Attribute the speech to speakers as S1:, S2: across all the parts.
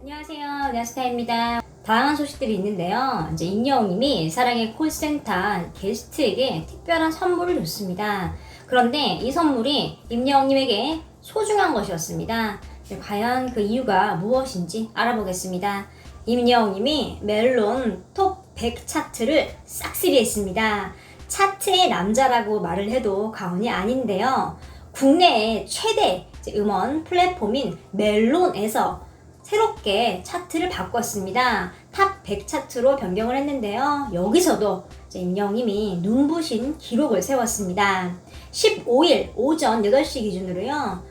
S1: 안녕하세요. 네스타입니다. 다양한 소식들이 있는데요. 이제 임영웅님이 사랑의 콜센터 게스트에게 특별한 선물을 줬습니다. 그런데 이 선물이 임영웅님에게 소중한 것이었습니다. 과연 그 이유가 무엇인지 알아보겠습니다. 임영웅님이 멜론 톱 100 차트를 싹쓸이했습니다. 차트의 남자라고 말을 해도 과언이 아닌데요. 국내의 최대 음원 플랫폼인 멜론에서 새롭게 차트를 바꿨습니다. 탑 100 차트로 변경을 했는데요. 여기서도 임영웅님이 눈부신 기록을 세웠습니다. 15일 오전 8시 기준으로요.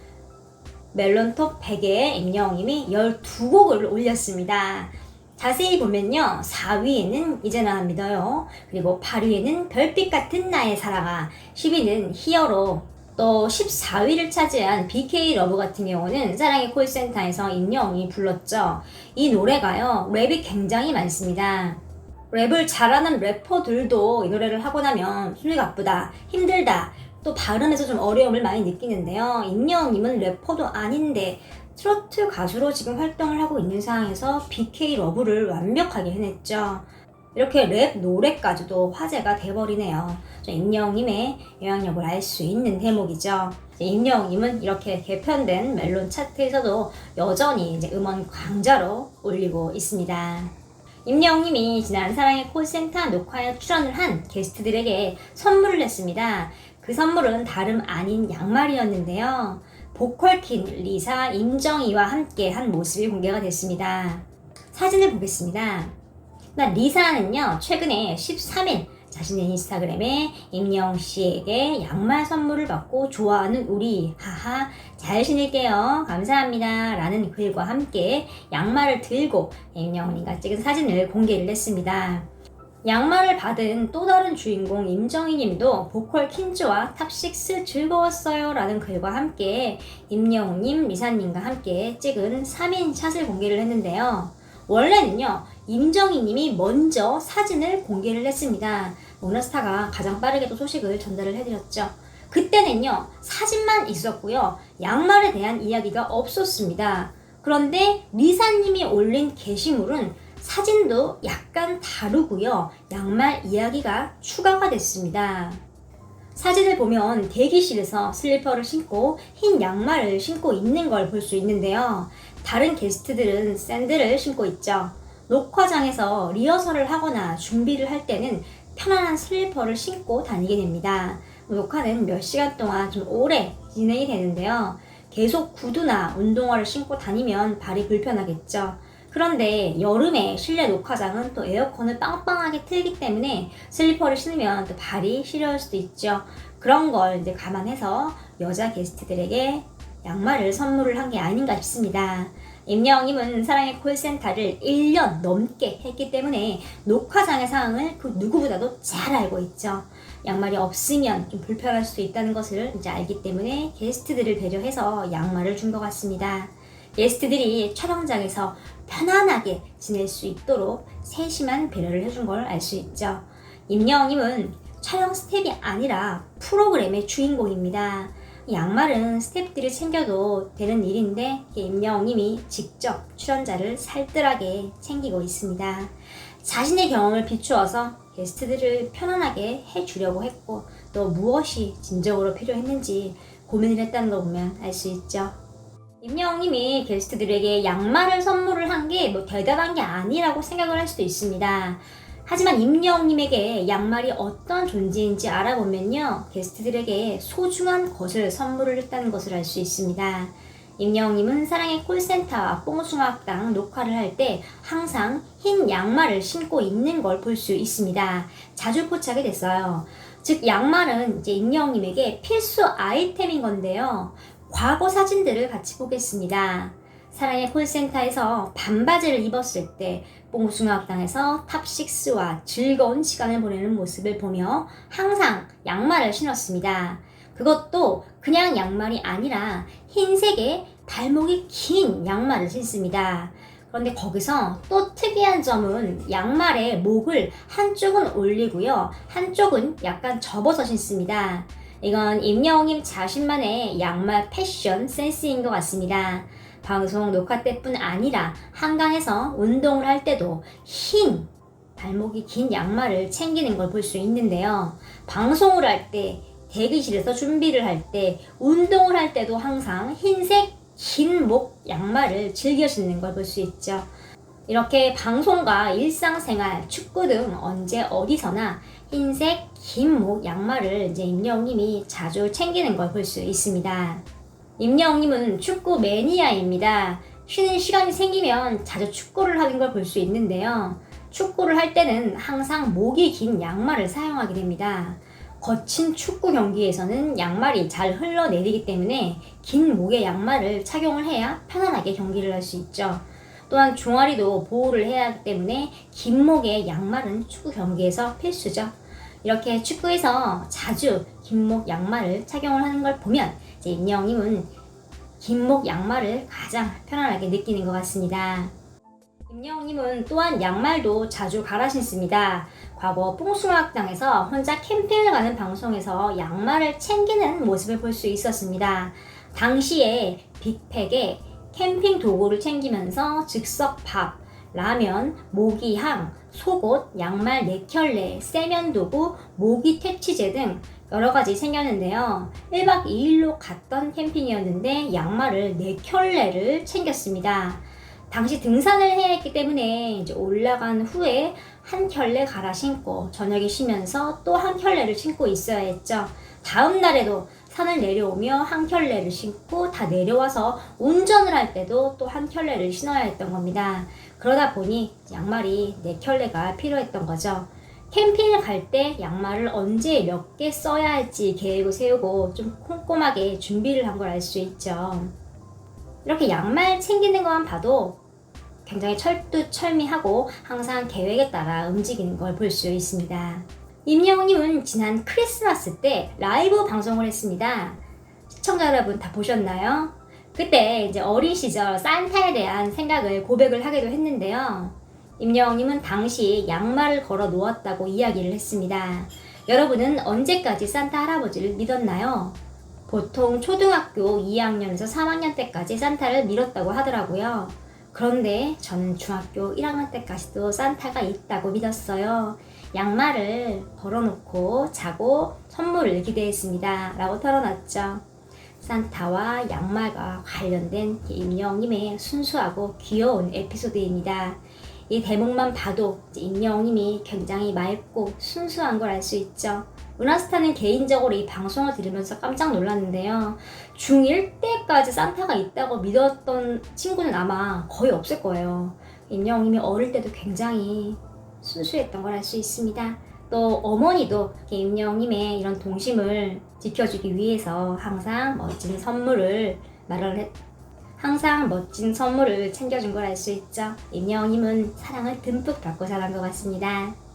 S1: 멜론 톱 100에 임영웅님이 12곡을 올렸습니다. 자세히 보면요. 4위에는 이제 나 믿어요. 그리고 8위에는 별빛 같은 나의 사랑아, 10위는 히어로, 또 14위를 차지한 BK 러브 같은 경우는 사랑의 콜센터에서 임영웅이 불렀죠. 이 노래가요. 랩이 굉장히 많습니다. 랩을 잘하는 래퍼들도 이 노래를 하고 나면 숨이 가쁘다, 힘들다, 또 발음에서 좀 어려움을 많이 느끼는데요. 임영웅님은 래퍼도 아닌데 트로트 가수로 지금 활동을 하고 있는 상황에서 BK 러브를 완벽하게 해냈죠. 이렇게 랩 노래까지도 화제가 돼버리네요. 임영웅님의 영향력을 알 수 있는 대목이죠. 임영웅님은 이렇게 개편된 멜론 차트에서도 여전히 이제 음원 강자로 올리고 있습니다. 임영웅님이 지난 사랑의 콜센터 녹화에 출연을 한 게스트들에게 선물을 냈습니다. 그 선물은 다름 아닌 양말이었는데요. 보컬킨 리사, 임정희와 함께 한 모습이 공개가 됐습니다. 사진을 보겠습니다. 리사는요, 최근에 13일 자신의 인스타그램에 임영웅 씨에게 양말 선물을 받고 좋아하는 우리, 하하, 잘 신을게요. 감사합니다. 라는 글과 함께 양말을 들고 임영웅님과 찍은 사진을 공개를 했습니다. 양말을 받은 또 다른 주인공 임정희 님도 보컬 킨즈와 탑6 즐거웠어요 라는 글과 함께 임영웅 님, 리사님과 함께 찍은 3인 샷을 공개를 했는데요. 원래는요, 임정희 님이 먼저 사진을 공개를 했습니다. 모너스타가 가장 빠르게도 소식을 전달을 해드렸죠. 그때는요, 사진만 있었고요, 양말에 대한 이야기가 없었습니다. 그런데 리사님이 올린 게시물은 사진도 약간 다르고요, 양말 이야기가 추가가 됐습니다. 사진을 보면 대기실에서 슬리퍼를 신고 흰 양말을 신고 있는 걸 볼 수 있는데요. 다른 게스트들은 샌들을 신고 있죠. 녹화장에서 리허설을 하거나 준비를 할 때는 편안한 슬리퍼를 신고 다니게 됩니다. 녹화는 몇 시간 동안 좀 오래 진행이 되는데요. 계속 구두나 운동화를 신고 다니면 발이 불편하겠죠. 그런데 여름에 실내 녹화장은 또 에어컨을 빵빵하게 틀기 때문에 슬리퍼를 신으면 또 발이 시려울 수도 있죠. 그런 걸 이제 감안해서 여자 게스트들에게 양말을 선물을 한 게 아닌가 싶습니다. 임영웅님은 사랑의 콜센터를 1년 넘게 했기 때문에 녹화장의 상황을 그 누구보다도 잘 알고 있죠. 양말이 없으면 좀 불편할 수도 있다는 것을 이제 알기 때문에 게스트들을 배려해서 양말을 준 것 같습니다. 게스트들이 촬영장에서 편안하게 지낼 수 있도록 세심한 배려를 해준 걸 알 수 있죠. 임영웅님은 촬영 스텝이 아니라 프로그램의 주인공입니다. 양말은 스텝들이 챙겨도 되는 일인데 임영웅님이 직접 출연자를 살뜰하게 챙기고 있습니다. 자신의 경험을 비추어서 게스트들을 편안하게 해주려고 했고 또 무엇이 진정으로 필요했는지 고민을 했다는 걸 보면 알 수 있죠. 임영웅님이 게스트들에게 양말을 선물을 한 게 대단한 게 아니라고 생각을 할 수도 있습니다. 하지만 임영웅님에게 양말이 어떤 존재인지 알아보면요, 게스트들에게 소중한 것을 선물을 했다는 것을 알 수 있습니다. 임영웅님은 사랑의 콜센터와 뽕숭아학당 녹화를 할 때 항상 흰 양말을 신고 있는 걸 볼 수 있습니다. 자주 포착이 됐어요. 즉 양말은 이제 임영웅님에게 필수 아이템인 건데요. 과거 사진들을 같이 보겠습니다. 사랑의 콜센터에서 반바지를 입었을 때 뽕숭아학당에서 탑6와 즐거운 시간을 보내는 모습을 보며 항상 양말을 신었습니다. 그것도 그냥 양말이 아니라 흰색의 발목이 긴 양말을 신습니다. 그런데 거기서 또 특이한 점은 양말의 목을 한쪽은 올리고요, 한쪽은 약간 접어서 신습니다. 이건 임영웅님 자신만의 양말 패션 센스인 것 같습니다. 방송 녹화 때뿐 아니라 한강에서 운동을 할 때도 흰 발목이 긴 양말을 챙기는 걸 볼 수 있는데요. 방송을 할 때, 대기실에서 준비를 할 때, 운동을 할 때도 항상 흰색 긴 목 양말을 즐겨 신는 걸 볼 수 있죠. 이렇게 방송과 일상생활, 축구 등 언제 어디서나 흰색 긴 목 양말을 이제 임영웅님이 자주 챙기는 걸 볼 수 있습니다. 임영웅님은 축구 매니아입니다. 쉬는 시간이 생기면 자주 축구를 하는 걸 볼 수 있는데요. 축구를 할 때는 항상 목이 긴 양말을 사용하게 됩니다. 거친 축구 경기에서는 양말이 잘 흘러내리기 때문에 긴 목의 양말을 착용을 해야 편안하게 경기를 할 수 있죠. 또한 종아리도 보호를 해야 하기 때문에 긴 목의 양말은 축구 경기에서 필수죠. 이렇게 축구에서 자주 긴 목 양말을 착용을 하는 걸 보면 이제 임영웅님은 긴 목 양말을 가장 편안하게 느끼는 것 같습니다. 임영웅님은 또한 양말도 자주 갈아 신습니다. 과거 뽕숭아학당에서 혼자 캠핑을 가는 방송에서 양말을 챙기는 모습을 볼 수 있었습니다. 당시에 빅팩에 캠핑 도구를 챙기면서 즉석 밥, 라면, 모기향, 속옷, 양말 4켤레, 세면도구, 모기 퇴치제 등 여러가지 챙겼는데요. 1박 2일로 갔던 캠핑이었는데 양말을 4켤레를 챙겼습니다. 당시 등산을 해야 했기 때문에 이제 올라간 후에 한 켤레 갈아 신고 저녁에 쉬면서 또 한 켤레를 신고 있어야 했죠. 다음 날에도 산을 내려오며 한 켤레를 신고 다 내려와서 운전을 할 때도 또 한 켤레를 신어야 했던 겁니다. 그러다 보니 양말이 4켤레가 필요했던 거죠. 캠핑을 갈 때 양말을 언제 몇 개 써야 할지 계획을 세우고 좀 꼼꼼하게 준비를 한 걸 알 수 있죠. 이렇게 양말 챙기는 것만 봐도 굉장히 철두철미하고 항상 계획에 따라 움직이는 걸 볼 수 있습니다. 임영웅님은 지난 크리스마스 때 라이브 방송을 했습니다. 시청자 여러분 다 보셨나요? 그때 이제 어린 시절 산타에 대한 생각을 고백을 하기도 했는데요. 임영웅님은 당시 양말을 걸어 놓았다고 이야기를 했습니다. 여러분은 언제까지 산타 할아버지를 믿었나요? 보통 초등학교 2학년에서 3학년 때까지 산타를 믿었다고 하더라고요. 그런데 저는 중학교 1학년 때까지도 산타가 있다고 믿었어요. 양말을 걸어놓고 자고 선물을 기대했습니다. 라고 털어놨죠. 산타와 양말과 관련된 임영웅님의 순수하고 귀여운 에피소드입니다. 이 대목만 봐도 임영웅님이 굉장히 맑고 순수한 걸 알 수 있죠. 은하스타는 개인적으로 이 방송을 들으면서 깜짝 놀랐는데요. 중1 때까지 산타가 있다고 믿었던 친구는 아마 거의 없을 거예요. 임영웅님이 어릴 때도 굉장히 순수했던 걸 알 수 있습니다. 또 어머니도 임영웅님의 이런 동심을 지켜주기 위해서 항상 멋진 선물을 챙겨준 걸 알 수 있죠. 임영웅님은 사랑을 듬뿍 받고 자란 것 같습니다.